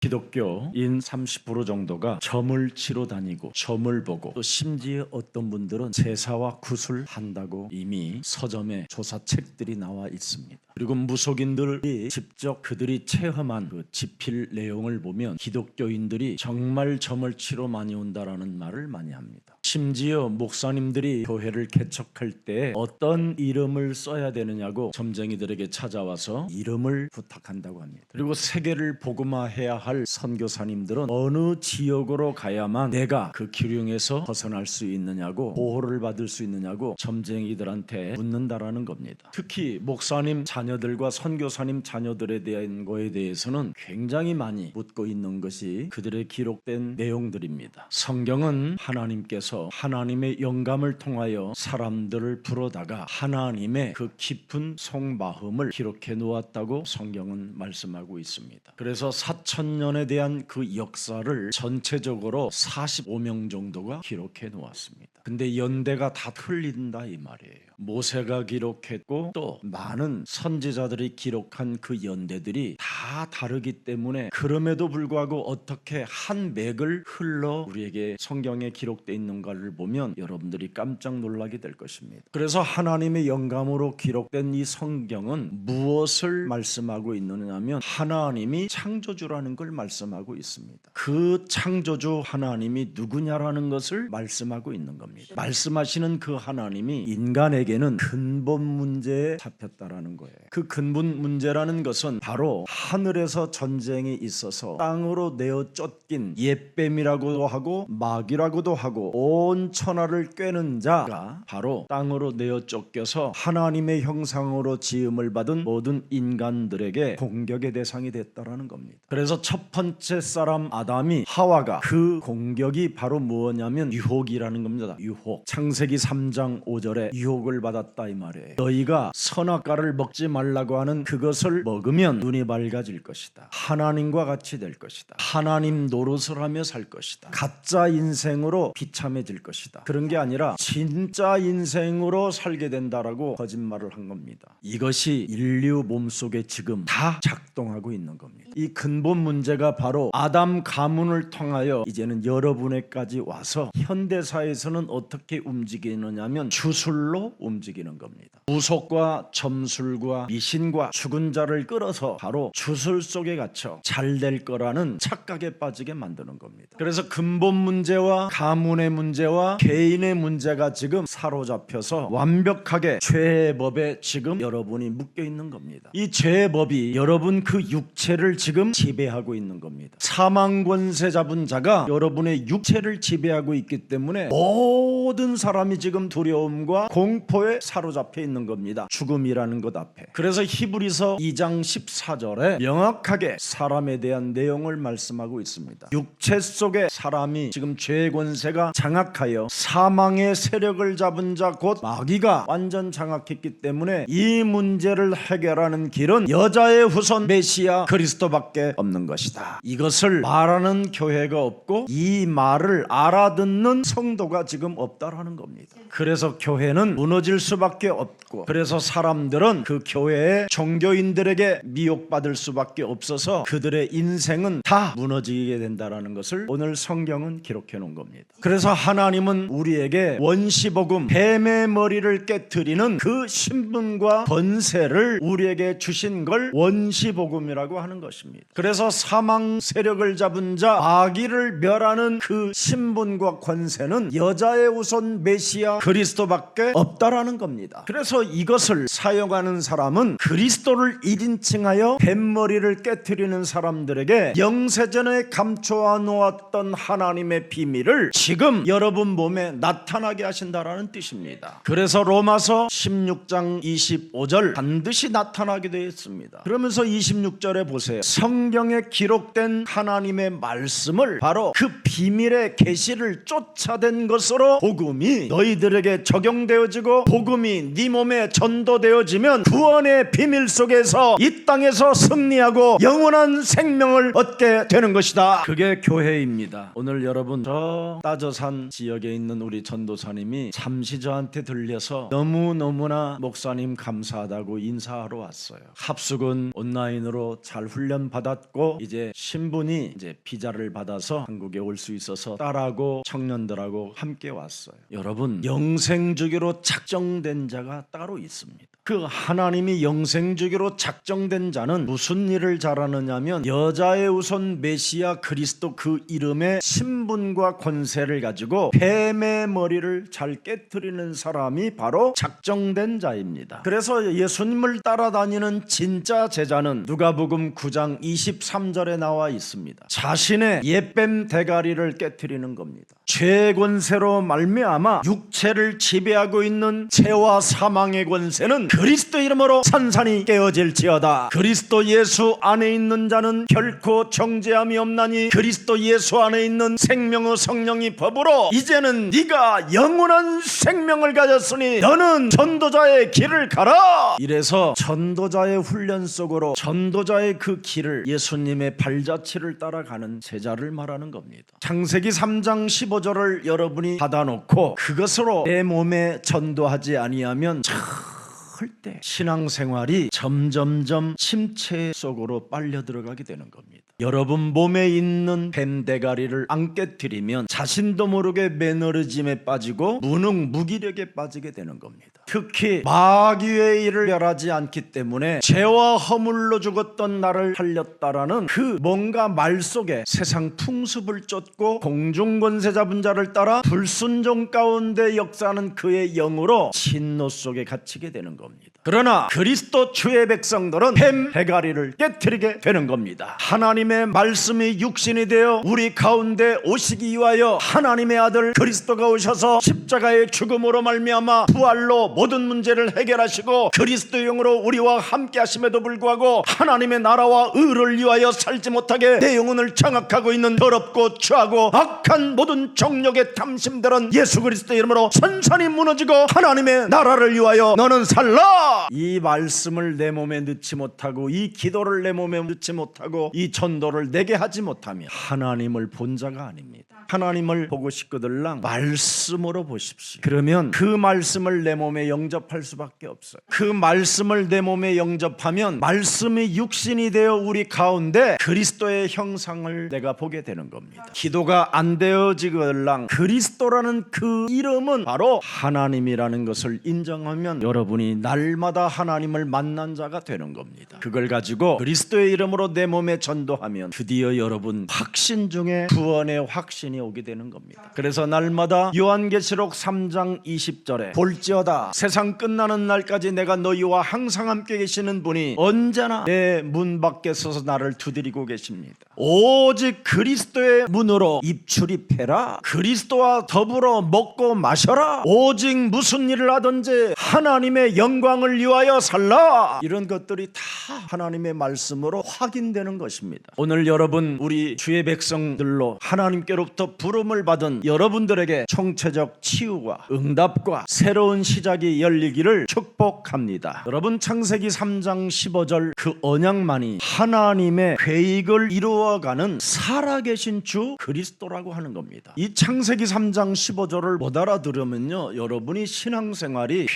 기독교인 30% 정도가 점을 치러 다니고 점을 보고 또 심지어 어떤 분들은 제사와 굿을 한다고 이미 서점에 조사책들이 나와 있습니다. 그리고 무속인들이 직접 그들이 체험한 그 집필 내용을 보면 기독교인들이 정말 점을 치러 많이 온다라는 말을 많이 합니다. 심지어 목사님들이 교회를 개척할 때 어떤 이름을 써야 되느냐고 점쟁이들에게 찾아와서 이름을 부탁한다고 합니다. 그리고 세계를 복음화해야 할 선교사님들은 어느 지역으로 가야만 내가 그 기륭에서 벗어날 수 있느냐고, 보호를 받을 수 있느냐고 점쟁이들한테 묻는다라는 겁니다. 특히 목사님 자녀들과 선교사님 자녀들에 대한 거에 대해서는 굉장히 많이 묻고 있는 것이 그들의 기록된 내용들입니다. 성경은 하나님께서 하나님의 영감을 통하여 사람들을 부르다가 하나님의 그 깊은 속마음을 기록해 놓았다고 성경은 말씀하고 있습니다. 그래서 4,000년에 대한 그 역사를 전체적으로 45명 정도가 기록해 놓았습니다. 근데 연대가 다 틀린다 이 말이에요. 모세가 기록했고 또 많은 선지자들이 기록한 그 연대들이 다 다르기 때문에, 그럼에도 불구하고 어떻게 한 맥을 흘러 우리에게 성경에 기록되어 있는가를 보면 여러분들이 깜짝 놀라게 될 것입니다. 그래서 하나님의 영감으로 기록된 이 성경은 무엇을 말씀하고 있느냐 하면 하나님이 창조주라는 걸 말씀하고 있습니다. 그 창조주 하나님이 누구냐라는 것을 말씀하고 있는 겁니다. 말씀하시는 그 하나님이 인간에게는 근본 문제에 잡혔다라는 거예요. 그 근본 문제라는 것은 바로 하늘에서 전쟁이 있어서 땅으로 내어 쫓긴 옅뱀이라고도 하고 마귀라고도 하고 온 천하를 꿰는 자가 바로 땅으로 내어 쫓겨서 하나님의 형상으로 지음을 받은 모든 인간들에게 공격의 대상이 됐다라는 겁니다. 그래서 첫 번째 사람 아담이, 하와가 그 공격이 바로 무엇냐면 유혹이라는 겁니다. 유혹. 창세기 3장 5절에 유혹을 받았다 이 말이에요. 너희가 선악과를 먹지 말라고 하는 그것을 먹으면 눈이 밝아질 것이다. 하나님과 같이 될 것이다. 하나님 노릇을 하며 살 것이다. 가짜 인생으로 비참해질 것이다. 그런 게 아니라 진짜 인생으로 살게 된다라고 거짓말을 한 겁니다. 이것이 인류 몸속에 지금 다 작동하고 있는 겁니다. 이 근본 문제가 바로 아담 가문을 통하여 이제는 여러분에까지 와서 현대사에서는 어떻게 움직이느냐 하면 주술로 움직이는 겁니다. 무속과 점술과 미신과 죽은 자를 끌어서 바로 주술 속에 갇혀 잘 될 거라는 착각에 빠지게 만드는 겁니다. 그래서 근본 문제와 가문의 문제와 개인의 문제가 지금 사로잡혀서 완벽하게 죄의 법에 지금 여러분이 묶여 있는 겁니다. 이 죄의 법이 여러분 그 육체를 지금 지배하고 있는 겁니다. 사망 권세 잡은 자가 여러분의 육체를 지배하고 있기 때문에 모든 사람이 지금 두려움과 공포에 사로잡혀 있는 겁니다. 죽음이라는 것 앞에. 그래서 히브리서 2장 14절에 명확하게 사람에 대한 내용을 말씀하고 있습니다. 육체 속에 사람이 지금 죄의 권세가 장악하여 사망의 세력을 잡은 자 곧 마귀가 완전 장악했기 때문에 이 문제를 해결하는 길은 여자의 후손 메시아 그리스도밖에 없는 것이다. 이것을 말하는 교회가 없고 이 말을 알아듣는 성도가 지금 없다라는 겁니다. 그래서 교회는 무너질 수밖에 없고, 그래서 사람들은 그 교회의 종교인들에게 미혹받을 수밖에 없어서 그들의 인생은 다 무너지게 된다라는 것을 오늘 성경은 기록해 놓은 겁니다. 그래서 하나님은 우리에게 원시복음, 뱀의 머리를 깨트리는 그 신분과 권세를 우리에게 주신 걸 원시복음이라고 하는 것입니다. 그래서 사망 세력을 잡은 자 마귀를 멸하는 그 신분과 권세는 여자의 우선 메시아 그리스도밖에 없다라는 겁니다. 그래서 이것을 사용하는 사람은 그리스도를 1인칭하여 뱀머리를 깨트리는 사람들에게 영세전에 감춰 놓았던 하나님의 비밀을 지금 여러분 몸에 나타나게 하신다라는 뜻입니다. 그래서 로마서 16장 25절 반드시 나타나게 되어 있습니다. 그러면서 26절에 보세요. 성경에 기록된 하나님의 말씀을 바로 그 비밀의 계시를 쫓아낸 것으로 복음이 너희들에게 적용되어지고 그리스도 복음이 네 몸에 전도되어지면 구원의 비밀 속에서 이 땅에서 승리하고 영원한 생명을 얻게 되는 것이다. 그게 교회입니다. 오늘 여러분 저 따저산 지역에 있는 우리 전도사님이 잠시 저한테 들려서 너무너무나 목사님 감사하다고 인사하러 왔어요. 합숙은 온라인으로 잘 훈련 받았고 이제 신분이 이제 비자를 받아서 한국에 올 수 있어서 딸하고 청년들하고 함께 왔어요. 여러분 영생주기로 작정된 자가 따로 있습니다. 그 하나님이 영생주기로 작정된 자는 무슨 일을 잘하느냐면 여자의 우선 메시아 그리스도 그 이름의 신분과 권세를 가지고 뱀의 머리를 잘 깨트리는 사람이 바로 작정된 자입니다. 그래서 예수님을 따라다니는 진짜 제자는 누가복음 9장 23절에 나와 있습니다. 자신의 옛뱀 대가리를 깨트리는 겁니다. 죄의 권세로 말미암아 육체를 지배하고 있는 죄와 사망의 권세는 그리스도 이름으로 산산이 깨어질지어다. 그리스도 예수 안에 있는 자는 결코 정죄함이 없나니 그리스도 예수 안에 있는 생명의 성령이 법으로 이제는 네가 영원한 생명을 가졌으니 너는 전도자의 길을 가라. 이래서 전도자의 훈련 속으로 전도자의 그 길을 예수님의 발자취를 따라가는 제자를 말하는 겁니다. 창세기 3장 15절을 여러분이 받아놓고 그것으로 내 몸에 전도하지 아니하면 절대 신앙생활이 점점점 침체 속으로 빨려 들어가게 되는 겁니다. 여러분 몸에 있는 뱀 대가리를 안 깨트리면 자신도 모르게 매너리즘에 빠지고 무능 무기력에 빠지게 되는 겁니다. 특히 마귀의 일을 멸하지 않기 때문에 죄와 허물로 죽었던 나를 살렸다라는 그 뭔가 말 속에 세상 풍습을 쫓고 공중권세 잡은 자를 따라 불순종 가운데 역사하는 그의 영으로 진노 속에 갇히게 되는 겁니다. 그러나 그리스도 주의 백성들은 뱀 대가리를 깨트리게 되는 겁니다. 하나님의 말씀이 육신이 되어 우리 가운데 오시기 위하여 하나님의 아들 그리스도가 오셔서 십자가의 죽음으로 말미암아 부활로 모든 문제를 해결하시고 그리스도 영으로 우리와 함께 하심에도 불구하고 하나님의 나라와 의를 위하여 살지 못하게 내 영혼을 장악하고 있는 더럽고 추하고 악한 모든 정욕의 탐심들은 예수 그리스도 이름으로 선선히 무너지고 하나님의 나라를 위하여 너는 살라. 이 말씀을 내 몸에 넣지 못하고 이 기도를 내 몸에 넣지 못하고 이 전도를 내게 하지 못하면 하나님을 본 자가 아닙니다. 하나님을 보고 싶거들랑 말씀으로 보십시오. 그러면 그 말씀을 내 몸에 영접할 수밖에 없어요. 그 말씀을 내 몸에 영접하면 말씀이 육신이 되어 우리 가운데 그리스도의 형상을 내가 보게 되는 겁니다. 기도가 안 되어지거들랑 그리스도라는 그 이름은 바로 하나님이라는 것을 인정하면 여러분이 날마다 하나님을 만난 자가 되는 겁니다. 그걸 가지고 그리스도의 이름으로 내 몸에 전도하면 드디어 여러분 확신 중에 구원의 확신이 오게 되는 겁니다. 그래서 날마다 요한계시록 3장 20절에 볼지어다 세상 끝나는 날까지 내가 너희와 항상 함께 계시는 분이 언제나 내 문 밖에 서서 나를 두드리고 계십니다. 오직 그리스도의 문으로 입출입해라. 그리스도와 더불어 먹고 마셔라. 오직 무슨 일을 하든지 하나님의 영광을 위하여 살라. 이런 것들이 다 하나님의 말씀으로 확인되는 것입니다. 오늘 여러분 우리 주의 백성들로 하나님께로부터 부름을 받은 여러분들에게 총체적 치유와 응답과 새로운 시작이 열리기를 축복합니다. 여러분 창세기 3장 15절 그 언약만이 하나님의 계획을 이루어가는 살아계신 주 그리스도라고 하는 겁니다. 이 창세기 3장 15절을 못 알아들으면요 여러분이 신앙생활이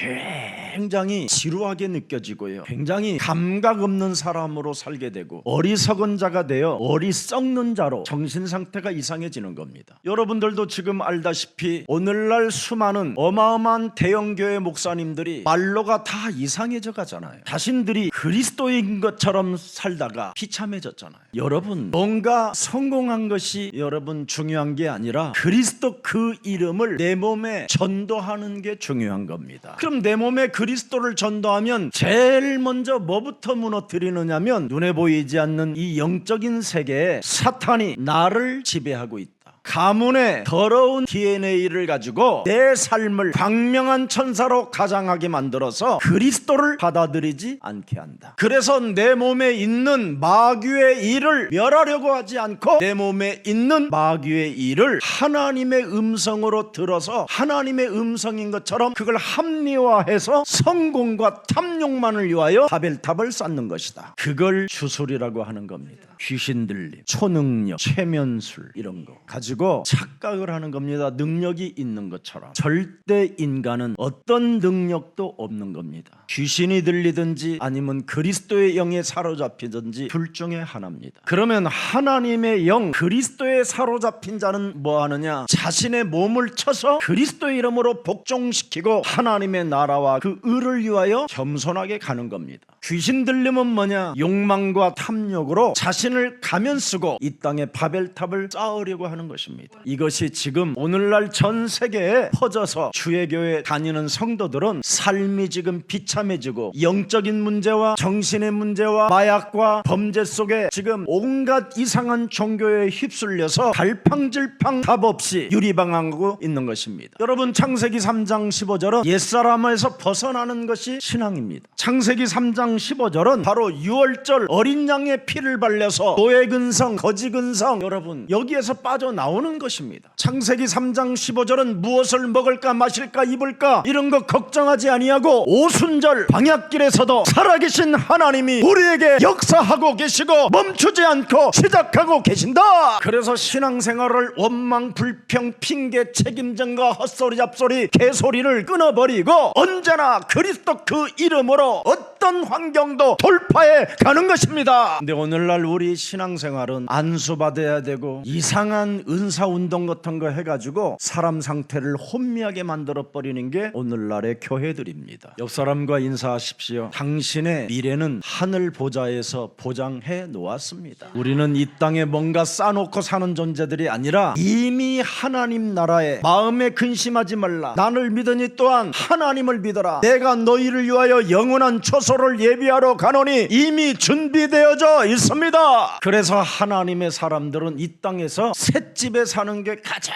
굉장히 지루하게 느껴지고요 굉장히 감각 없는 사람으로 살게 되고 어리석은 자가 되어 어리석는 자로 정신상태가 이상해지는 겁니다. 여러분들도 지금 알다시피 오늘날 수많은 어마어마한 대형교회 목사님들이 말로가 다 이상해져 가잖아요. 자신들이 그리스도인 것처럼 살다가 비참해졌잖아요. 여러분 뭔가 성공한 것이 여러분 중요한 게 아니라 그리스도 그 이름을 내 몸에 전도하는 게 중요한 겁니다. 그럼 내 몸에 그리스도를 전도하면 제일 먼저 뭐부터 무너뜨리느냐면 눈에 보이지 않는 이 영적인 세계에 사탄이 나를 지배하고 있다. 가문의 더러운 DNA를 가지고 내 삶을 광명한 천사로 가장하게 만들어서 그리스도를 받아들이지 않게 한다. 그래서 내 몸에 있는 마귀의 일을 멸하려고 하지 않고 내 몸에 있는 마귀의 일을 하나님의 음성으로 들어서 하나님의 음성인 것처럼 그걸 합리화해서 성공과 탐욕만을 위하여 바벨탑을 쌓는 것이다. 그걸 주술이라고 하는 겁니다. 귀신 들림, 초능력, 최면술 이런 거 가지고 착각을 하는 겁니다. 능력이 있는 것처럼. 절대 인간은 어떤 능력도 없는 겁니다. 귀신이 들리든지 아니면 그리스도의 영에 사로잡히든지 둘 중에 하나입니다. 그러면 하나님의 영, 그리스도에 사로잡힌 자는 뭐 하느냐? 자신의 몸을 쳐서 그리스도의 이름으로 복종시키고 하나님의 나라와 그 의를 위하여 겸손하게 가는 겁니다. 귀신 들림은 뭐냐? 욕망과 탐욕으로 자신을 가면 쓰고 이 땅에 바벨탑을 쌓으려고 하는 것입니다. 이것이 지금 오늘날 전 세계에 퍼져서 주의 교회 다니는 성도들은 삶이 지금 비참해지고 영적인 문제와 정신의 문제와 마약과 범죄 속에 지금 온갖 이상한 종교에 휩쓸려서 갈팡질팡 답 없이 유리방황하고 있는 것입니다. 여러분, 창세기 3장 15절은 옛사람에서 벗어나는 것이 신앙입니다. 창세기 3장 15절은 바로 유월절 어린 양의 피를 발려서 노예근성, 거지근성, 여러분 여기에서 빠져나오는 것입니다. 창세기 3장 15절은 무엇을 먹을까 마실까 입을까 이런 거 걱정하지 아니하고 오순절 광야길에서도 살아계신 하나님이 우리에게 역사하고 계시고 멈추지 않고 시작하고 계신다. 그래서 신앙생활을 원망, 불평, 핑계, 책임전과 헛소리, 잡소리, 개소리를 끊어버리고 언제나 그리스도 그 이름으로 어떤 환경도 돌파해 가는 것입니다. 근데 오늘날 우리 신앙생활은 안수받아야 되고 이상한 은사운동 같은 거 해가지고 사람 상태를 혼미하게 만들어버리는 게 오늘날의 교회들입니다. 옆 사람과 인사하십시오. 당신의 미래는 하늘 보좌에서 보장해 놓았습니다. 우리는 이 땅에 뭔가 쌓아놓고 사는 존재들이 아니라 이미 하나님 나라에 마음에 근심하지 말라. 나를 믿으니 또한 하나님을 믿어라. 내가 너희를 위하여 영원한 초소를 예비하러 가노니 이미 준비되어져 있습니다. 그래서 하나님의 사람들은 이 땅에서 셋집에 사는 게 가장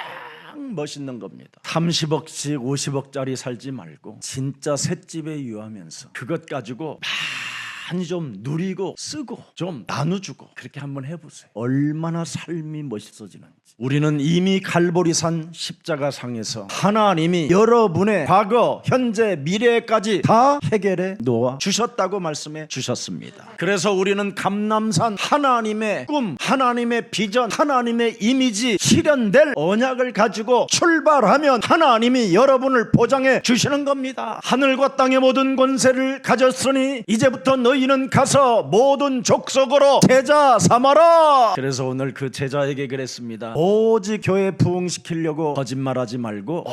멋있는 겁니다. 30억씩 50억짜리 살지 말고 진짜 셋집에 유하면서 그것 가지고 많이 좀 누리고 쓰고 좀 나눠주고 그렇게 한번 해보세요. 얼마나 삶이 멋있어지는지. 우리는 이미 갈보리산 십자가상에서 하나님이 여러분의 과거, 현재, 미래까지 다 해결해 놓아 주셨다고 말씀해 주셨습니다. 그래서 우리는 감람산 하나님의 꿈, 하나님의 비전, 하나님의 이미지 실현될 언약을 가지고 출발하면 하나님이 여러분을 보장해 주시는 겁니다. 하늘과 땅의 모든 권세를 가졌으니 이제부터 너희는 가서 모든 족속으로 제자 삼아라. 그래서 오늘 그 제자에게 그랬습니다. 오직 교회 부흥시키려고 거짓말하지 말고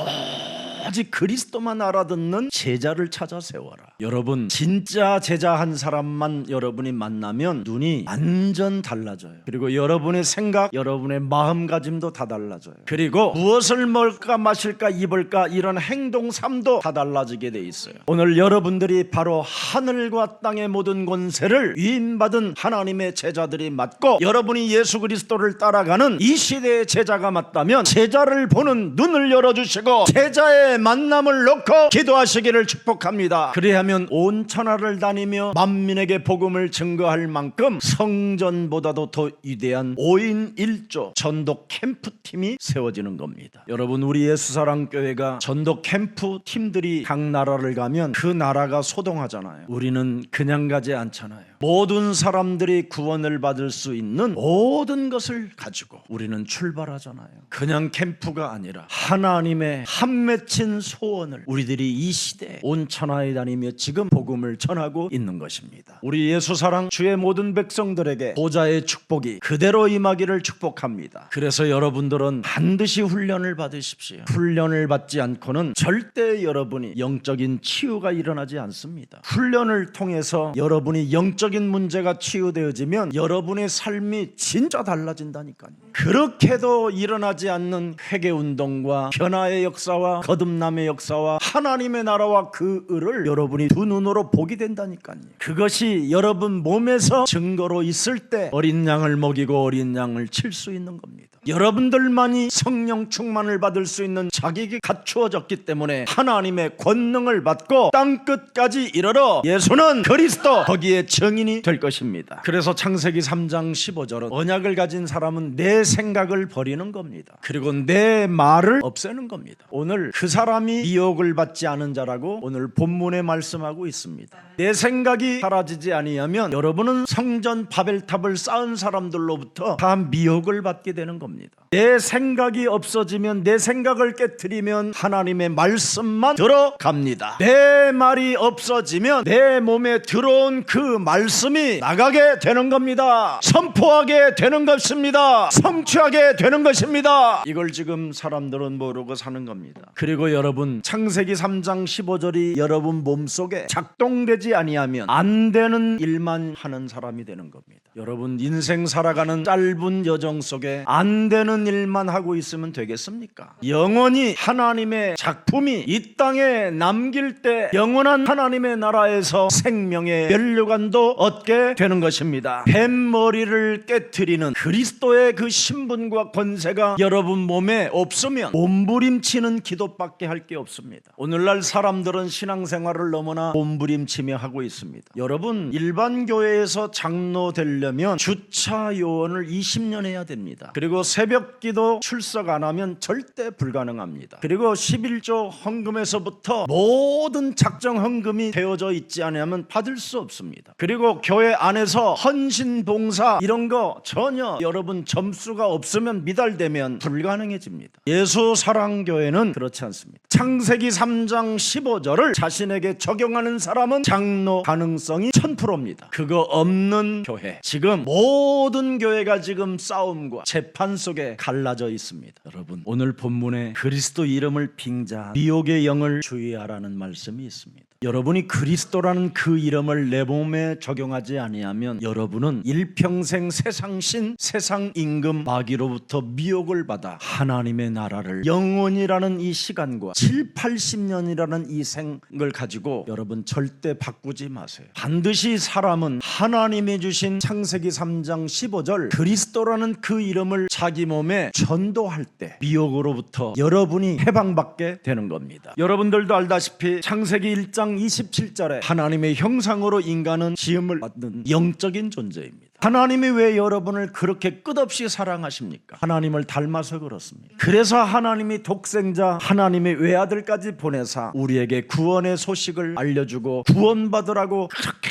오직 그리스도만 알아듣는 제자를 찾아 세워라. 여러분, 진짜 제자 한 사람만 여러분이 만나면 눈이 완전 달라져요. 그리고 여러분의 생각, 여러분의 마음가짐도 다 달라져요. 그리고 무엇을 먹을까 마실까 입을까 이런 행동 삶도 다 달라지게 돼 있어요. 오늘 여러분들이 바로 하늘과 땅의 모든 권세를 위임받은 하나님의 제자들이 맞고 여러분이 예수 그리스도를 따라가는 이 시대의 제자가 맞다면 제자를 보는 눈을 열어주시고 제자의 만남을 놓고 기도하시기를 축복합니다. 그리하면 온 천하를 다니며 만민에게 복음을 증거할 만큼 성전보다도 더 위대한 5인 1조 전도 캠프팀이 세워지는 겁니다. 여러분, 우리 예수사랑교회가 전도 캠프 팀들이 각 나라를 가면 그 나라가 소동하잖아요. 우리는 그냥 가지 않잖아요. 모든 사람들이 구원을 받을 수 있는 모든 것을 가지고 우리는 출발하잖아요. 그냥 캠프가 아니라 하나님의 한 맺힌 소원을 우리들이 이 시대에 온 천하에 다니며 지금 복음을 전하고 있는 것입니다. 우리 예수사랑 주의 모든 백성들에게 보좌의 축복이 그대로 임하기를 축복합니다. 그래서 여러분들은 반드시 훈련을 받으십시오. 훈련을 받지 않고는 절대 여러분이 영적인 치유가 일어나지 않습니다. 훈련을 통해서 여러분이 영적인 문제가 치유되어지면 여러분의 삶이 진짜 달라진다니까요. 그렇게도 일어나지 않는 회개운동과 변화의 역사와 거듭남의 역사와 하나님의 나라와 그 의를 여러분이 두 눈으로 보게 된다니까요. 그것이 여러분 몸에서 증거로 있을 때 어린 양을 먹이고 어린 양을 칠 수 있는 겁니다. 여러분들만이 성령 충만을 받을 수 있는 자격이 갖추어졌기 때문에 하나님의 권능을 받고 땅끝까지 이르러 예수는 그리스도 거기에 증인이 될 것입니다. 그래서 창세기 3장 15절은 언약을 가진 사람은 내 생각을 버리는 겁니다. 그리고 내 말을 없애는 겁니다. 오늘 그 사람이 미혹을 받지 않은 자라고 오늘 본문에 말씀하고 있습니다. 내 생각이 사라지지 아니하면 여러분은 성전 바벨탑을 쌓은 사람들로부터 다 미혹을 받게 되는 겁니다. 내 생각이 없어지면, 내 생각을 깨트리면 하나님의 말씀만 들어갑니다. 내 말이 없어지면 내 몸에 들어온 그 말씀이 나가게 되는 겁니다. 선포하게 되는 것입니다. 성취하게 되는 것입니다. 이걸 지금 사람들은 모르고 사는 겁니다. 그리고 여러분, 창세기 3장 15절이 여러분 몸속에 작동되지 아니하면 안 되는 일만 하는 사람이 되는 겁니다. 여러분, 인생 살아가는 짧은 여정 속에 안 되는 일만 하고 있으면 되겠습니까? 영원히 하나님의 작품이 이 땅에 남길 때 영원한 하나님의 나라에서 생명의 면류관도 얻게 되는 것입니다. 뱀머리를 깨트리는 그리스도의 그 신분과 권세가 여러분 몸에 없으면 몸부림치는 기도밖에 할 게 없습니다. 오늘날 사람들은 신앙생활을 너무나 몸부림치며 하고 있습니다. 여러분, 일반 교회에서 장로 되려면 주차 요원을 20년 해야 됩니다. 그리고 새벽 기도 출석 안 하면 절대 불가능합니다. 그리고 11조 헌금에서부터 모든 작정 헌금이 되어져 있지 않으면 받을 수 없습니다. 그리고 교회 안에서 헌신 봉사 이런 거 전혀 여러분 점수가 없으면 미달되면 불가능해집니다. 예수 사랑교회는 그렇지 않습니다. 창세기 3장 15절을 자신에게 적용하는 사람은 장로 가능성이 1000%입니다. 그거 없는 교회, 지금 모든 교회가 지금 싸움과 재판 속에 갈라져 있습니다. 여러분, 오늘 본문에 그리스도 이름을 빙자한 미혹의 영을 주의하라는 말씀이 있습니다. 여러분이 그리스도라는 그 이름을 내 몸에 적용하지 아니하면 여러분은 일평생 세상신, 세상임금 마귀로부터 미혹을 받아 하나님의 나라를 영원이라는 이 시간과 7, 80년이라는 이 생을 가지고 여러분 절대 바꾸지 마세요. 반드시 사람은 하나님이 주신 창세기 3장 15절 그리스도라는 그 이름을 자기 몸에 전도할 때 미혹으로부터 여러분이 해방받게 되는 겁니다. 여러분들도 알다시피 창세기 1장 27절에 하나님의 형상으로 인간은 지음을 받는 영적인 존재입니다. 하나님이 왜 여러분을 그렇게 끝없이 사랑하십니까? 하나님을 닮아서 그렇습니다. 그래서 하나님이 독생자 하나님의 외아들까지 보내사 우리에게 구원의 소식을 알려주고 구원받으라고 그렇게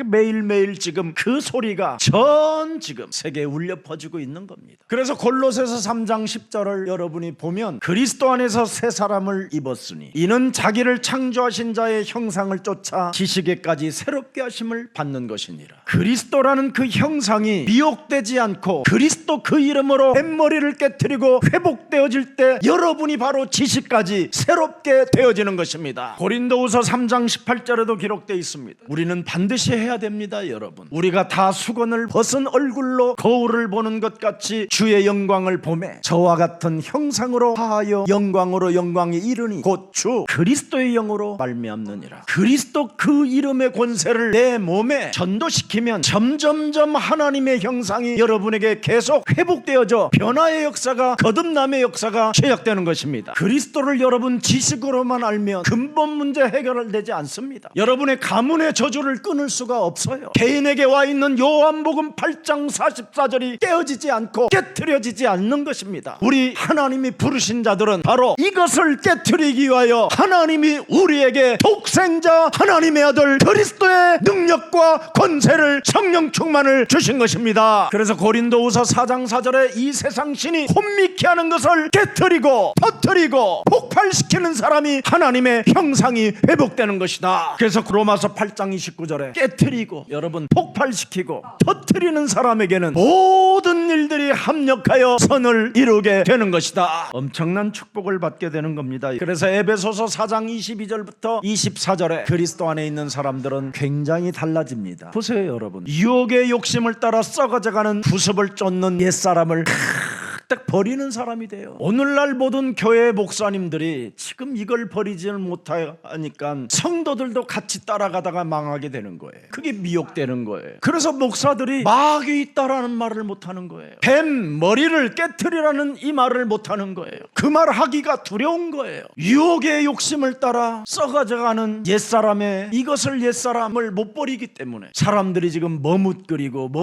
매일매일 지금 그 소리가 전 지금 세계에 울려 퍼지고 있는 겁니다. 그래서 골로새서 3장 10절을 여러분이 보면 그리스도 안에서 새 사람을 입었으니 이는 자기를 창조하신 자의 형상을 쫓아 지식에까지 새롭게 하심을 받는 것이니라. 그리스도라는 그 형상이 미혹되지 않고 그리스도 그 이름으로 뱃머리를 깨트리고 회복되어질 때 여러분이 바로 지식까지 새롭게 되어지는 것입니다. 고린도후서 3장 18절에도 기록되어 있습니다. 우리는 반드시 해야 됩니다. 여러분, 우리가 다 수건을 벗은 얼굴로 거울을 보는 것 같이 주의 영광을 보매 저와 같은 형상으로 하여 영광으로 영광이 이르니 곧 주 그리스도의 영으로 말미암느니라. 그리스도 그 이름의 권세를 내 몸에 전도시키면 점점점 하나님의 형상이 여러분에게 계속 회복되어져 변화의 역사가, 거듭남의 역사가 시작되는 것입니다. 그리스도를 여러분 지식으로만 알면 근본 문제 해결되지 않습니다. 여러분의 가문의 저주를 끊을 수가 없어요. 개인에게 와 있는 요한복음 8장 44절이 깨어지지 않고 깨트려지지 않는 것입니다. 우리 하나님이 부르신 자들은 바로 이것을 깨트리기 위하여 하나님이 우리에게 독생자 하나님의 아들 그리스도의 능력과 권세를 성령 충만을 주신 것입니다. 그래서 고린도후서 4장 4절에 이 세상 신이 혼미케 하는 것을 깨트리고 터뜨리고 폭발시키는 사람이 하나님의 형상이 회복되는 것이다. 그래서 로마서 8장 29절에 깨트리고 여러분 폭발시키고 터뜨리는 사람에게는 모든 일들이 합력하여 선을 이루게 되는 것이다. 엄청난 축복을 받게 되는 겁니다. 그래서 에베소서 4장 22절부터 24절에 그리스도 안에 있는 사람들은 굉장히 달라집니다. 보세요 여러분, 유혹의 욕심을 따라 썩어져가는 구습을 쫓는 옛사람을 딱 버리는 사람이 돼요. 오늘날 모든 교회 목사님들이 지금 이걸 버리지를 못하니까 성도들도 같이 따라가다가 망하게 되는 거예요. 그게 미혹되는 거예요. 그래서 목사들이 마귀 있다라는 말을 못하는 거예요. 뱀 머리를 깨트리라는 이 말을 못하는 거예요. 그 말 하기가 두려운 거예요. 유혹의 욕심을 따라 썩어져가는 옛사람의 이것을 옛사람을 못 버리기 때문에 사람들이 지금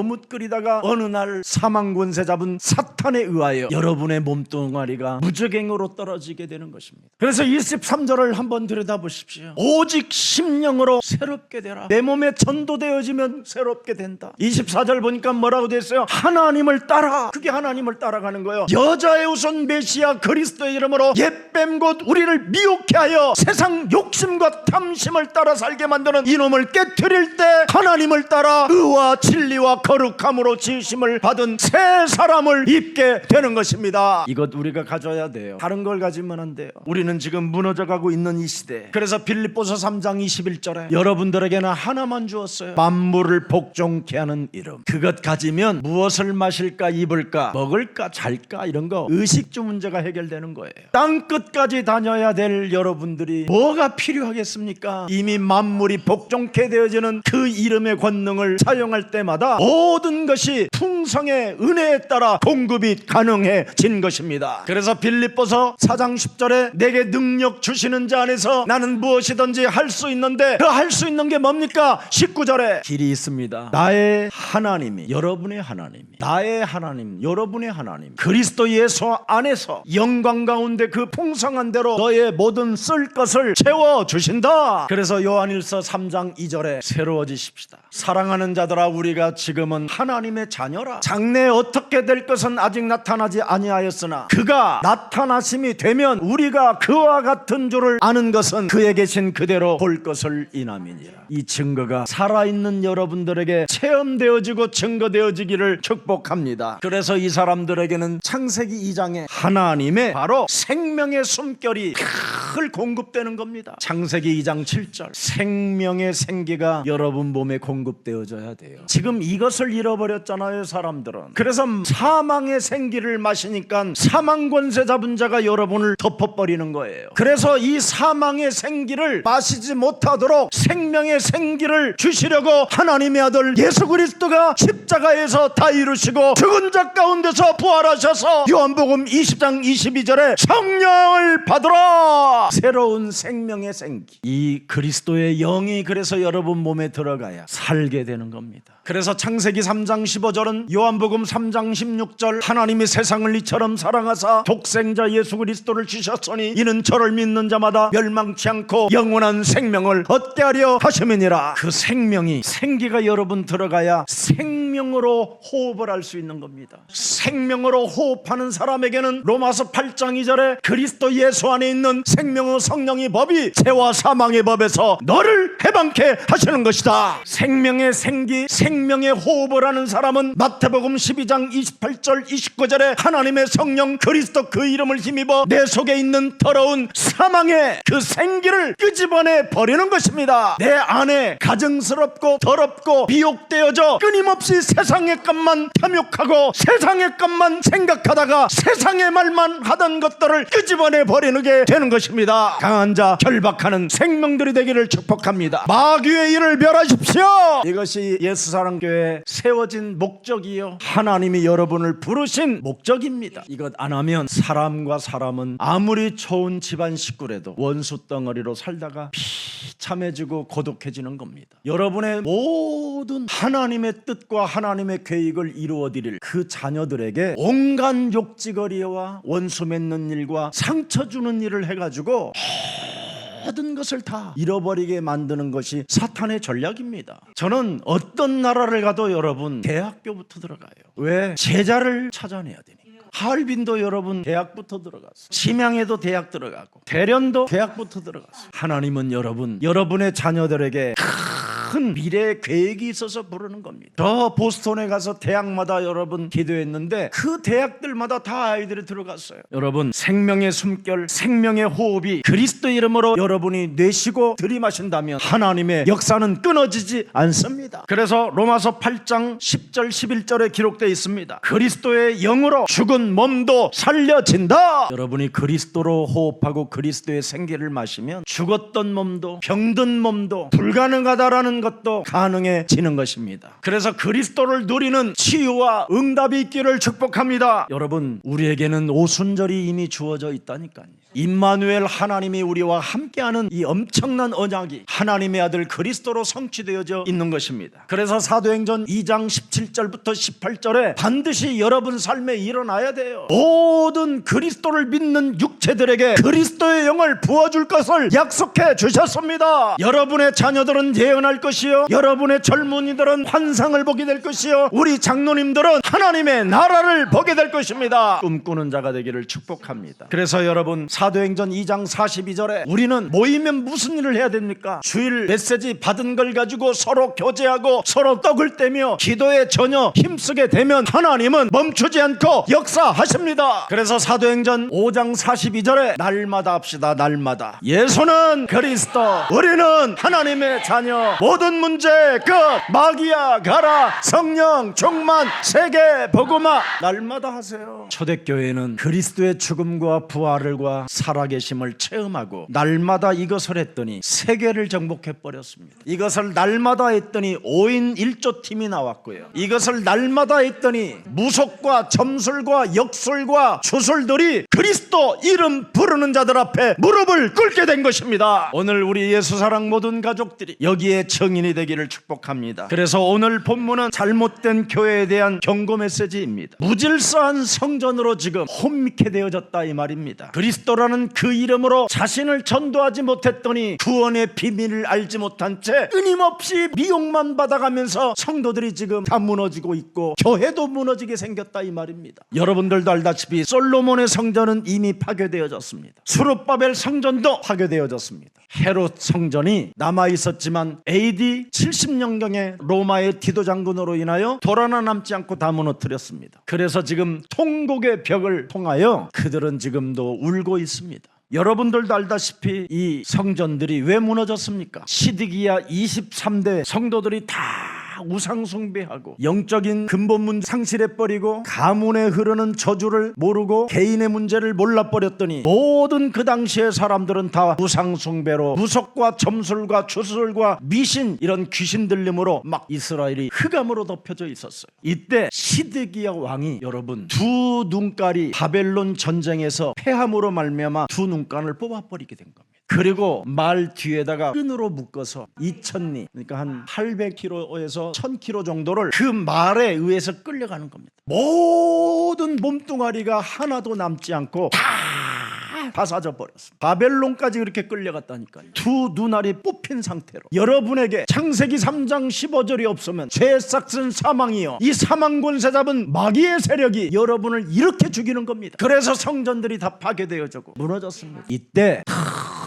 머뭇거리다가 어느 날 사망권세 잡은 사탄에 의하여 여러분의 몸뚱아리가 무저갱으로 떨어지게 되는 것입니다. 그래서 23절을 한번 들여다보십시오. 오직 심령으로 새롭게 되라. 내 몸에 전도되어지면 새롭게 된다. 24절 보니까 뭐라고 되어 있어요? 하나님을 따라. 그게 하나님을 따라가는 거예요. 여자의 우선 메시아 그리스도의 이름으로 옛뱀 곧 우리를 미혹해 하여 세상 욕심과 탐심을 따라 살게 만드는 이놈을 깨트릴 때 하나님을 따라 의와 진리와 거룩함으로 지으심을 받은 새 사람을 입게 되는 것입니다. 이것 우리가 가져야 돼요. 다른 걸 가지면 안 돼요. 우리는 지금 무너져가고 있는 이 시대. 그래서 빌립보서 3장 21절에 여러분들에게는 하나만 주었어요. 만물을 복종케 하는 이름. 그것 가지면 무엇을 마실까 입을까 먹을까 잘까 이런 거 의식주 문제가 해결되는 거예요. 땅끝까지 다녀야 될 여러분들이 뭐가 필요하겠습니까? 이미 만물이 복종케 되어지는 그 이름의 권능을 사용할 때마다 모든 것이 풍성의 은혜에 따라 공급이 가능해진 것입니다. 그래서 빌립보서 4장 10절에 내게 능력 주시는 자 안에서 나는 무엇이든지 할 수 있는데 그 할 수 있는 게 뭡니까? 19절에 길이 있습니다. 나의 하나님이 여러분의 하나님, 나의 하나님 여러분의 하나님 그리스도 예수 안에서 영광 가운데 그 풍성한 대로 너의 모든 쓸 것을 채워주신다. 그래서 요한일서 3장 2절에 새로워지십시다. 사랑하는 자들아 우리가 지금은 하나님의 자녀라. 장래에 어떻게 될 것은 아직 나타나지 아니하였으나 그가 나타나심이 되면 우리가 그와 같은 줄을 아는 것은 그에 계신 그대로 볼 것을 인함이니라. 이 증거가 살아있는 여러분들에게 체험되어지고 증거되어지기를 축복합니다. 그래서 이 사람들에게는 창세기 2장에 하나님의 바로 생명의 숨결이 늘 공급되는 겁니다. 창세기 2장 7절 생명의 생기가 여러분 몸에 공급되어져야 돼요. 지금 이것을 잃어버렸잖아요 사람들은. 그래서 사망의 생기를 마시니까 사망 권세 잡은 자가 여러분을 덮어버리는 거예요. 그래서 이 사망의 생기를 마시지 못하도록 생명의 생기를 주시려고 하나님의 아들 예수 그리스도가 십자가에서 다 이루시고 죽은 자 가운데서 부활하셔서 요한복음 20장 22절에 성령을 받으라. 새로운 생명의 생기, 이 그리스도의 영이 그래서 여러분 몸에 들어가야 살게 되는 겁니다. 그래서 창세기 3장 15절은 요한복음 3장 16절 하나님이 세상을 이처럼 사랑하사 독생자 예수 그리스도를 주셨으니 이는 저를 믿는 자마다 멸망치 않고 영원한 생명을 얻게 하려 하심이니라. 그 생명이 생기가 여러분 들어가야 생명으로 호흡을 할 수 있는 겁니다. 생명으로 호흡하는 사람에게는 로마서 8장 2절에 그리스도 예수 안에 있는 생명의 성령의 법이 죄와 사망의 법에서 너를 해방케 하시는 것이다. 생명의 생기, 생명의 호흡을 하는 사람은 마태복음 12장 28절 29절에 하나님의 성령 그리스도 그 이름을 힘입어 내 속에 있는 더러운 사망의 그 생기를 끄집어내 버리는 것입니다. 내 안에 가증스럽고 더럽고 비옥되어져 끊임없이 세상의 것만 탐욕하고 세상의 것만 생각하다가 세상의 말만 하던 것들을 끄집어내 버리는 게 되는 것입니다. 강한 자 결박하는 생명들이 되기를 축복합니다. 마귀의 일을 멸하십시오. 이것이 예수사랑교회 세워진 목적이요 하나님이 여러분을 부르신 목적입니다. 이것 안 하면 사람과 사람은 아무리 좋은 집안 식구라도 원수 덩어리로 살다가 비참해지고 고독해지는 겁니다. 여러분의 모든 하나님의 뜻과 하나님의 계획을 이루어드릴 그 자녀들에게 온갖 욕지거리와 원수 맺는 일과 상처 주는 일을 해가지고 모든 것을 다 잃어버리게 만드는 것이 사탄의 전략입니다. 저는 어떤 나라를 가도 여러분 대학교부터 들어가요. 왜? 제자를 찾아내야 되니까. 하얼빈도 여러분 대학부터 들어갔어. 심양에도 대학 들어가고 대련도 대학부터 들어갔어. 하나님은 여러분의 자녀들에게 큰 미래 계획이 있어서 부르는 겁니다. 저 보스턴에 가서 대학마다 여러분 기도했는데 그 대학들마다 다 아이들이 들어갔어요. 여러분, 생명의 숨결, 생명의 호흡이 그리스도 이름으로 여러분이 내쉬고 들이마신다면 하나님의 역사는 끊어지지 않습니다. 그래서 로마서 8장 10절 11절에 기록되어 있습니다. 그리스도의 영으로 죽은 몸도 살려진다. 여러분이 그리스도로 호흡하고 그리스도의 생기를 마시면 죽었던 몸도 병든 몸도 불가능하다라는 것도 가능해지는 것입니다. 그래서 그리스도를 누리는 치유와 응답이 있기를 축복합니다. 여러분, 우리에게는 오순절이 이미 주어져 있다니까요. 임마누엘, 하나님이 우리와 함께하는 이 엄청난 언약이 하나님의 아들 그리스도로 성취되어져 있는 것입니다. 그래서 사도행전 2장 17절부터 18절에 반드시 여러분 삶에 일어나야 돼요. 모든 그리스도를 믿는 육체들에게 그리스도의 영을 부어줄 것을 약속해 주셨습니다. 여러분의 자녀들은 예언할 것이요, 여러분의 젊은이들은 환상을 보게 될 것이요, 우리 장로님들은 하나님의 나라를 보게 될 것입니다. 꿈꾸는 자가 되기를 축복합니다. 그래서 여러분, 사도행전 2장 42절에 우리는 모이면 무슨 일을 해야 됩니까? 주일 메시지 받은 걸 가지고 서로 교제하고 서로 떡을 떼며 기도에 전혀 힘쓰게 되면 하나님은 멈추지 않고 역사하십니다. 그래서 사도행전 5장 42절에 날마다 합시다. 날마다 예수는 그리스도, 우리는 하나님의 자녀, 모든 문제 끝, 마귀야 가라, 성령 충만, 세계 복음화 날마다 하세요. 초대교회는 그리스도의 죽음과 부활과 살아계심을 체험하고 날마다 이것을 했더니 세계를 정복해버렸습니다. 이것을 날마다 했더니 5인 1조 팀이 나왔고요, 이것을 날마다 했더니 무속과 점술과 역술과 주술들이 그리스도 이름 부르는 자들 앞에 무릎을 꿇게 된 것입니다. 오늘 우리 예수사랑 모든 가족들이 여기에 증인이 되기를 축복합니다. 그래서 오늘 본문은 잘못된 교회에 대한 경고 메시지입니다. 무질서한 성전으로 지금 혼미케 되어졌다 이 말입니다. 그리스도라는 그 이름으로 자신을 전도하지 못했더니 구원의 비밀을 알지 못한 채 끊임없이 미혹만 받아가면서 성도들이 지금 다 무너지고 있고 교회도 무너지게 생겼다 이 말입니다. 여러분들도 알다시피 솔로몬의 성전은 이미 파괴되어졌습니다. 수룹바벨 성전도 파괴되어졌습니다. 헤롯 성전이 남아있었지만 AD 70년경에 로마의 디도 장군으로 인하여 돌 하나 남지 않고 다 무너뜨렸습니다. 그래서 지금 통곡의 벽을 통하여 그들은 지금도 울고 있습니다. 여러분들도 알다시피 이 성전들이 왜 무너졌습니까? 시드기야 23대 성도들이 다 우상 숭배하고 영적인 근본 문제 상실해버리고 가문에 흐르는 저주를 모르고 개인의 문제를 몰라버렸더니 모든 그 당시의 사람들은 다 우상 숭배로 무속과 점술과 주술과 미신 이런 귀신 들림으로 막 이스라엘이 흑암으로 덮여져 있었어요. 이때 시드기야 왕이 여러분 두 눈깔이 바벨론 전쟁에서 패함으로 말미암아 두 눈깔을 뽑아버리게 된 겁니다. 그리고 말 뒤에다가 끈으로 묶어서 2000리, 그러니까 한 800km에서 1000km 정도를 그 말에 의해서 끌려가는 겁니다. 모든 몸뚱아리가 하나도 남지 않고 다 사져버렸습니다. 바벨론까지 그렇게 끌려갔다니까요. 두 눈알이 뽑힌 상태로 여러분에게 창세기 3장 15절이 없으면 죄 싹슨 사망이요, 이 사망 권세 잡은 마귀의 세력이 여러분을 이렇게 죽이는 겁니다. 그래서 성전들이 다 파괴되어지고 무너졌습니다. 이때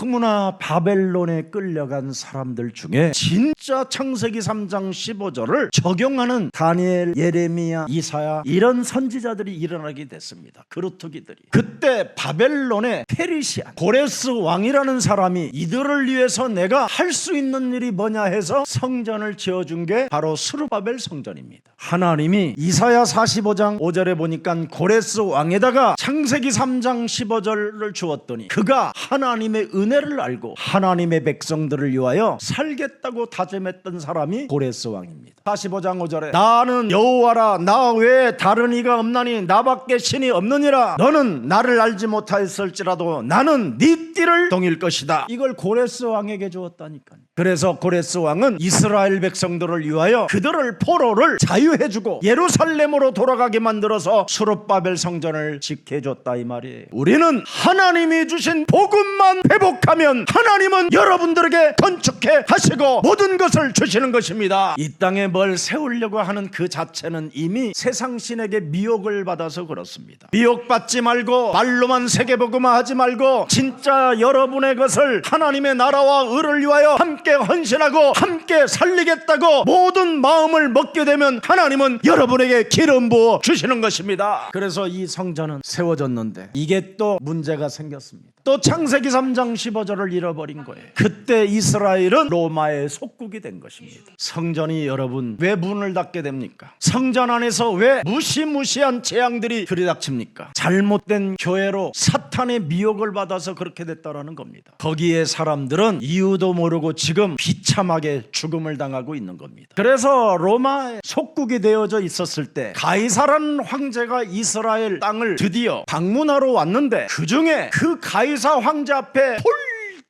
너무나 바벨론에 끌려간 사람들 중에 진짜 창세기 3장 15절을 적용하는 다니엘, 예레미야, 이사야 이런 선지자들이 일어나게 됐습니다. 그루터기들이. 그때 바벨론의 페르시아 고레스 왕이라는 사람이 이들을 위해서 내가 할 수 있는 일이 뭐냐 해서 성전을 지어준 게 바로 스룹바벨 성전입니다. 하나님이 이사야 45장 5절에 보니까 고레스 왕에다가 창세기 3장 15절을 주었더니 그가 하나님의 은혜를 알고 하나님의 백성들을 위하여 살겠다고 다짐했던 사람이 고레스 왕입니다. 45장 5절에 나는 여호와라, 나 외에 다른 이가 없나니 나밖에 신이 없느니라. 너는 나를 알지 못하였을지라도 나는 네 띠를 동일 것이다. 이걸 고레스 왕에게 주었다니까요. 그래서 고레스 왕은 이스라엘 백성들을 위하여 그들을 포로를 자유해주고 예루살렘으로 돌아가게 만들어서 수룹바벨 성전을 지켜줬다 이 말이에요. 우리는 하나님이 주신 복음만 회복하면 하나님은 여러분들에게 건축해 하시고 모든 것을 주시는 것입니다. 이 땅에 뭘 세우려고 하는 그 자체는 이미 세상신에게 미혹을 받아서 그렇습니다. 미혹받지 말고 말로만 세계복음화 하지 말고 진짜 여러분의 것을 하나님의 나라와 의를 위하여 함께 함께 헌신하고 함께 살리겠다고 모든 마음을 먹게 되면 하나님은 여러분에게 기름 부어 주시는 것입니다. 그래서 이 성전은 세워졌는데 이게 또 문제가 생겼습니다. 또 창세기 3장 15절을 잃어버린 거예요. 그때 이스라엘은 로마의 속국이 된 것입니다. 성전이 여러분 왜 문을 닫게 됩니까? 성전 안에서 왜 무시무시한 재앙들이 들이닥칩니까? 잘못된 교회로 사탄의 미혹을 받아서 그렇게 됐다라는 겁니다. 거기에 사람들은 이유도 모르고 지금 비참하게 죽음을 당하고 있는 겁니다. 그래서 로마의 속국이 되어져 있었을 때 가이사라는 황제가 이스라엘 땅을 드디어 방문하러 왔는데 그중에 그 가이사 황제 앞에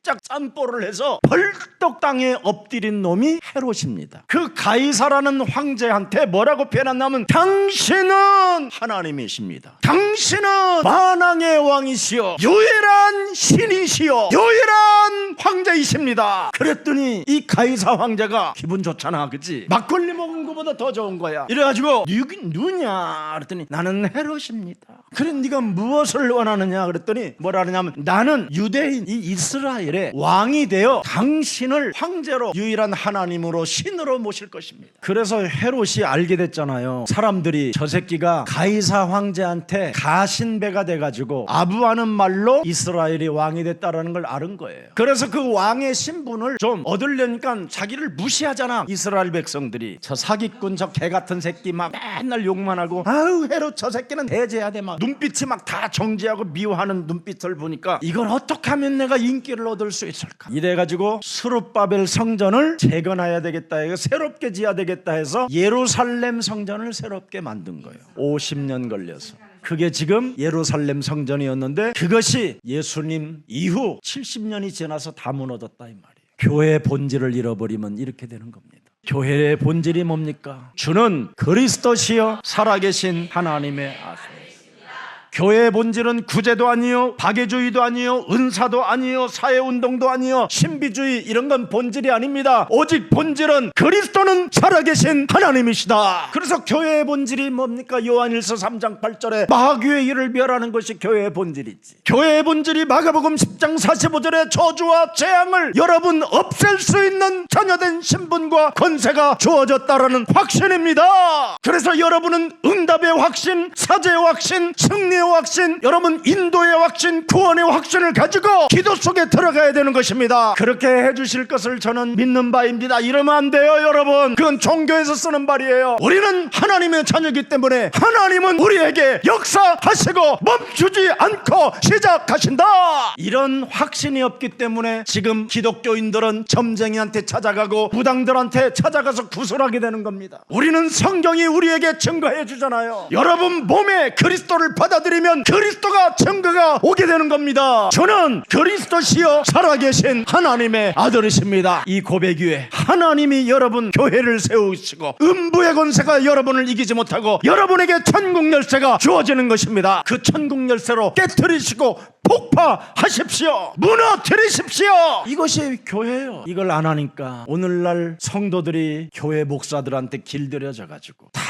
짝 짬뽀를 해서 벌떡 땅에 엎드린 놈이 헤롯입니다. 그 가이사라는 황제한테 뭐라고 표현했냐면 당신은 하나님이십니다. 당신은 만왕의 왕이시여 유일한 신이시여 유일한 황제이십니다. 그랬더니 이 가이사 황제가 기분 좋잖아, 그치? 막걸리 먹은 것보다 더 좋은 거야. 이래가지고 누구냐 그랬더니 나는 헤롯입니다. 그래 네가 무엇을 원하느냐 그랬더니 뭐라 그러냐면 나는 유대인 이 이스라엘 왕이 되어 당신을 황제로 유일한 하나님으로 신으로 모실 것입니다. 그래서 헤롯이 알게 됐잖아요. 사람들이 저 새끼가 가이사 황제한테 가신배가 돼가지고 아부하는 말로 이스라엘이 왕이 됐다라는 걸 알은 거예요. 그래서 그 왕의 신분을 좀 얻으려니까 자기를 무시하잖아. 이스라엘 백성들이 저 사기꾼 저 개같은 새끼 막 맨날 욕만 하고 아우 헤롯 저 새끼는 대제해야 돼 막 눈빛이 막 다 정지하고 미워하는 눈빛을 보니까 이걸 어떻게 하면 내가 인기를 얻을 수 있을까? 이래가지고 스룹바벨 성전을 재건해야 되겠다 해서 새롭게 지어야 되겠다 해서 예루살렘 성전을 새롭게 만든 거예요. 50년 걸려서. 그게 지금 예루살렘 성전이었는데 그것이 예수님 이후 70년이 지나서 다 무너졌다 이 말이에요. 교회의 본질을 잃어버리면 이렇게 되는 겁니다. 교회의 본질이 뭡니까? 주는 그리스도시여 살아계신 하나님의 아들. 교회의 본질은 구제도 아니요 박애주의도 아니요 은사도 아니요 사회운동도 아니요 신비주의 이런 건 본질이 아닙니다. 오직 본질은 그리스도는 살아계신 하나님이시다. 그래서 교회의 본질이 뭡니까? 요한일서 3장 8절에 마귀의 일을 멸하는 것이 교회의 본질이지. 교회의 본질이 마가복음 10장 45절에 저주와 재앙을 여러분 없앨 수 있는 자녀된 신분과 권세가 주어졌다라는 확신입니다. 그래서 여러분은 응답의 확신, 사제의 확신, 승리의 확신, 여러분 인도의 확신, 구원의 확신을 가지고 기도 속에 들어가야 되는 것입니다. 그렇게 해주실 것을 저는 믿는 바입니다. 이러면 안 돼요 여러분. 그건 종교에서 쓰는 말이에요. 우리는 하나님의 자녀이기 때문에 하나님은 우리에게 역사하시고 멈추지 않고 시작하신다. 이런 확신이 없기 때문에 지금 기독교인들은 점쟁이한테 찾아가고 무당들한테 찾아가서 구술하게 되는 겁니다. 우리는 성경이 우리에게 증거해 주잖아요. 여러분 몸에 그리스도를 받아들이면 그리스도가 증거가 오게 되는 겁니다. 저는 그리스도시여 살아계신 하나님의 아들이십니다. 이 고백 위에 하나님이 여러분 교회를 세우시고 음부의 권세가 여러분을 이기지 못하고 여러분에게 천국 열쇠가 주어지는 것입니다. 그 천국 열쇠로 깨트리시고 폭파하십시오. 무너뜨리십시오. 이것이 교회예요. 이걸 안 하니까 오늘날 성도들이 교회 목사들한테 길들여져 가지고 다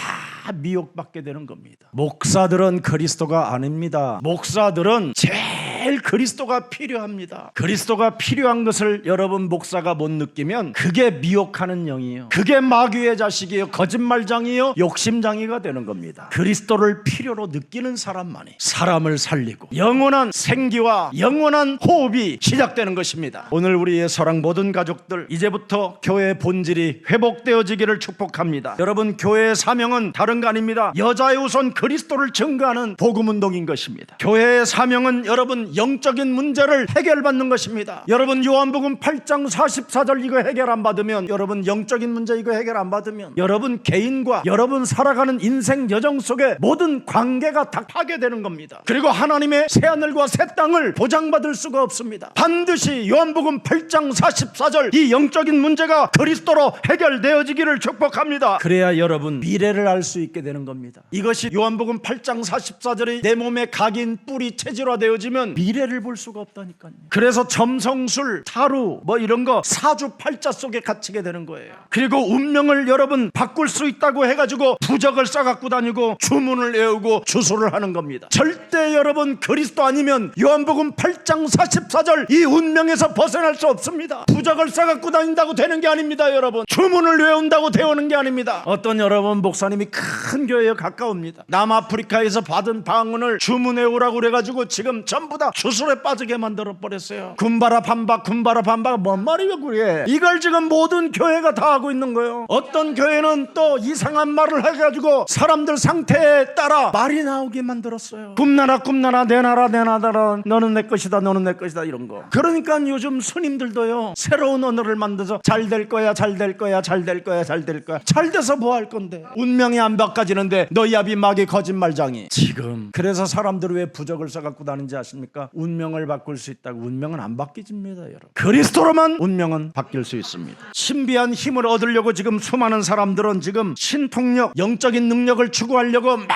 미혹받게 되는 겁니다. 목사들은 그리스도가 아닙니다. 목사들은 제일 그리스도가 필요합니다. 그리스도가 필요한 것을 여러분 목사가 못 느끼면 그게 미혹하는 영이에요. 그게 마귀의 자식이에요. 거짓말장이에요. 욕심장이가 되는 겁니다. 그리스도를 필요로 느끼는 사람만이 사람을 살리고 영원한 생기와 영원한 호흡이 시작되는 것입니다. 오늘 우리의 사랑 모든 가족들 이제부터 교회의 본질이 회복되어지기를 축복합니다. 여러분 교회의 사명은 다른 거 아닙니다. 여자의 우선 그리스도를 증거하는 복음운동인 것입니다. 교회의 사명은 여러분 영적인 문제를 해결받는 것입니다. 여러분 요한복음 8장 44절 이거 해결 안 받으면 여러분 영적인 문제 이거 해결 안 받으면 여러분 개인과 여러분 살아가는 인생 여정 속에 모든 관계가 다 파괴되는 겁니다. 그리고 하나님의 새하늘과 새 땅을 보장받을 수가 없습니다. 반드시 요한복음 8장 44절 이 영적인 문제가 그리스도로 해결되어지기를 축복합니다. 그래야 여러분 미래를 알 수 있게 되는 겁니다. 이것이 요한복음 8장 44절의 내 몸에 각인 뿔이 체질화되어지면 미래를 볼 수가 없다니까요. 그래서 점성술, 타루 뭐 이런 거 사주팔자 속에 갇히게 되는 거예요. 그리고 운명을 여러분 바꿀 수 있다고 해가지고 부적을 싸갖고 다니고 주문을 외우고 주소를 하는 겁니다. 절대 여러분 그리스도 아니면 요한복음 8장 44절 이 운명에서 벗어날 수 없습니다. 부적을 싸갖고 다닌다고 되는 게 아닙니다. 여러분 주문을 외운다고 되오는 게 아닙니다. 어떤 여러분 목사님이 큰 교회에 가까웁니다. 남아프리카에서 받은 방언을 주문해 오라고 그래가지고 지금 전부 다 주술에 빠지게 만들어 버렸어요. 군바라 반박 군바라 반박 뭔 말이에요 그게. 이걸 지금 모든 교회가 다 하고 있는 거예요. 어떤 교회는 또 이상한 말을 해가지고 사람들 상태에 따라 말이 나오게 만들었어요. 꿈나라 꿈나라 내 나라 내 나라 너는 내 것이다 너는 내 것이다 이런 거. 그러니까 요즘 스님들도요 새로운 언어를 만들어서 잘 될 거야 잘 될 거야 잘 될 거야 잘 될 거야. 잘 돼서 뭐 할 건데. 운명이 안 바꿔지는데 너희 아비 마귀 거짓말장이. 지금 그래서 사람들이 왜 부적을 써갖고 다니는지 아십니까? 운명을 바꿀 수 있다고. 운명은 안 바뀌집니다 여러분. 그리스도로만 운명은 바뀔 수 있습니다. 신비한 힘을 얻으려고 지금 수많은 사람들은 지금 신통력 영적인 능력을 추구하려고 막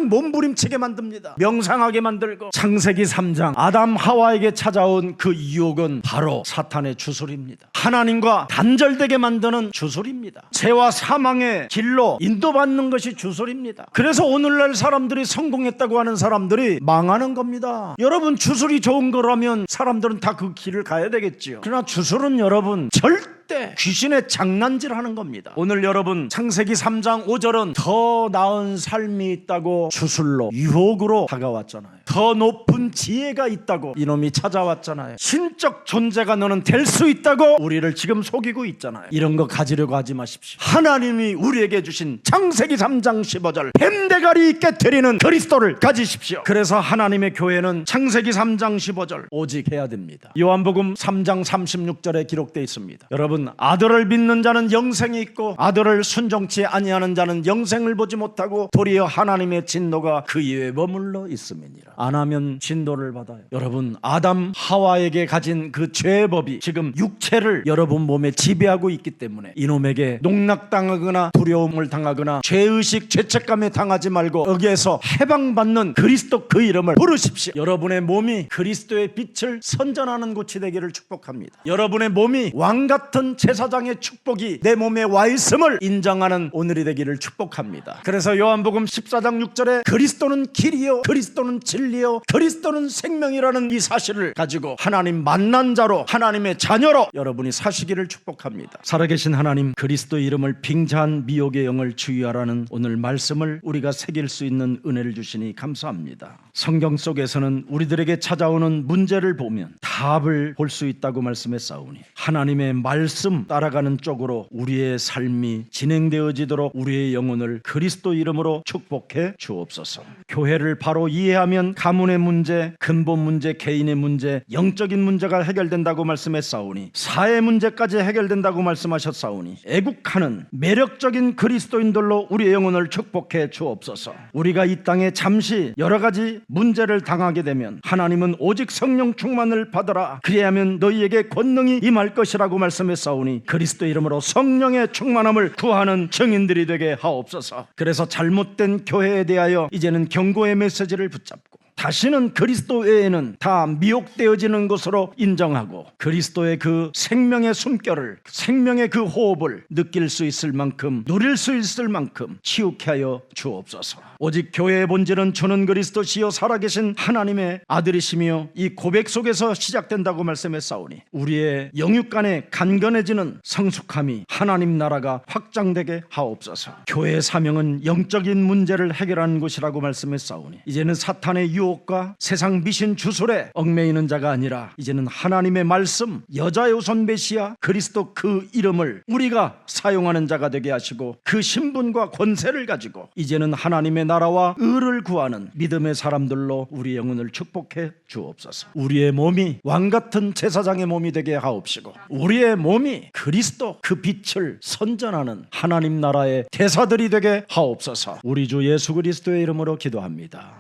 몸부림치게 만듭니다. 명상하게 만들고. 창세기 3장 아담 하와에게 찾아온 그 유혹은 바로 사탄의 주술입니다. 하나님과 단절되게 만드는 주술입니다. 죄와 사망의 길로 인도받는 것이 주술입니다. 그래서 오늘날 사람들이 성공했다고 하는 사람들이 망하는 겁니다. 여러분 주술이 좋은 거라면 사람들은 다 그 길을 가야 되겠지요. 그러나 주술은 여러분 절대 귀신의 장난질하는 겁니다. 오늘 여러분 창세기 3장 5절은 더 나은 삶이 있다고 주술로 유혹으로 다가왔잖아요. 더 높은 지혜가 있다고 이놈이 찾아왔잖아요. 신적 존재가 너는 될 수 있다고 우리를 지금 속이고 있잖아요. 이런 거 가지려고 하지 마십시오. 하나님이 우리에게 주신 창세기 3장 15절 뱀대가리 깨트리는 그리스도를 가지십시오. 그래서 하나님의 교회는 창세기 3장 15절 오직 해야 됩니다. 요한복음 3장 36절에 기록되어 있습니다. 여러분 아들을 믿는 자는 영생이 있고 아들을 순종치 아니하는 자는 영생을 보지 못하고 도리어 하나님의 진노가 그 위에 머물러 있음이니라. 안 하면 진노를 받아요. 여러분 아담 하와에게 가진 그 죄의 법이 지금 육체를 여러분 몸에 지배하고 있기 때문에 이놈에게 농락당하거나 두려움을 당하거나 죄의식 죄책감에 당하지 말고 여기에서 해방받는 그리스도 그 이름을 부르십시오. 여러분의 몸이 그리스도의 빛을 선전하는 곳이 되기를 축복합니다. 여러분의 몸이 왕같은 제사장의 축복이 내 몸에 와 있음을 인정하는 오늘이 되기를 축복합니다. 그래서 요한복음 14장 6절에 그리스도는 길이요 그리스도는 진리요 그리스도는 생명이라는 이 사실을 가지고 하나님 만난 자로 하나님의 자녀로 여러분이 사시기를 축복합니다. 살아계신 하나님 그리스도 이름을 빙자한 미혹의 영을 주의하라는 오늘 말씀을 우리가 새길 수 있는 은혜를 주시니 감사합니다. 성경 속에서는 우리들에게 찾아오는 문제를 보면 답을 볼 수 있다고 말씀했사오니 하나님의 말씀 따라가는 쪽으로 우리의 삶이 진행되어지도록 우리의 영혼을 그리스도 이름으로 축복해 주옵소서. 교회를 바로 이해하면 가문의 문제, 근본 문제, 개인의 문제, 영적인 문제가 해결된다고 말씀했사오니 사회 문제까지 해결된다고 말씀하셨사오니 애국하는 매력적인 그리스도인들로 우리의 영혼을 축복해 주옵소서. 우리가 이 땅에 잠시 여러 가지 문제를 당하게 되면 하나님은 오직 성령 충만을 받으라 그리하면 너희에게 권능이 임할 것이라고 말씀했사오니 그리스도 이름으로 성령의 충만함을 구하는 증인들이 되게 하옵소서. 그래서 잘못된 교회에 대하여 이제는 경고의 메시지를 붙잡고 다시는 그리스도 외에는 다 미혹되어지는 것으로 인정하고 그리스도의 그 생명의 숨결을 생명의 그 호흡을 느낄 수 있을 만큼 누릴 수 있을 만큼 치우게 하여 주옵소서. 오직 교회의 본질은 주는 그리스도시요 살아계신 하나님의 아들이시며 이 고백 속에서 시작된다고 말씀했사오니 우리의 영육간에 간건해지는 성숙함이 하나님 나라가 확장되게 하옵소서. 교회의 사명은 영적인 문제를 해결하는 것이라고 말씀했사오니 이제는 사탄의 유혹과 세상 미신 주술에 얽매이는 자가 아니라 이제는 하나님의 말씀 여자의 우선 메시아 그리스도 그 이름을 우리가 사용하는 자가 되게 하시고 그 신분과 권세를 가지고 이제는 하나님의 나라와 의를 구하는 믿음의 사람들로 우리 영혼을 축복해 주옵소서. 우리의 몸이 왕같은 제사장의 몸이 되게 하옵시고 우리의 몸이 그리스도 그 빛을 선전하는 하나님 나라의 대사들이 되게 하옵소서. 우리 주 예수 그리스도의 이름으로 기도합니다.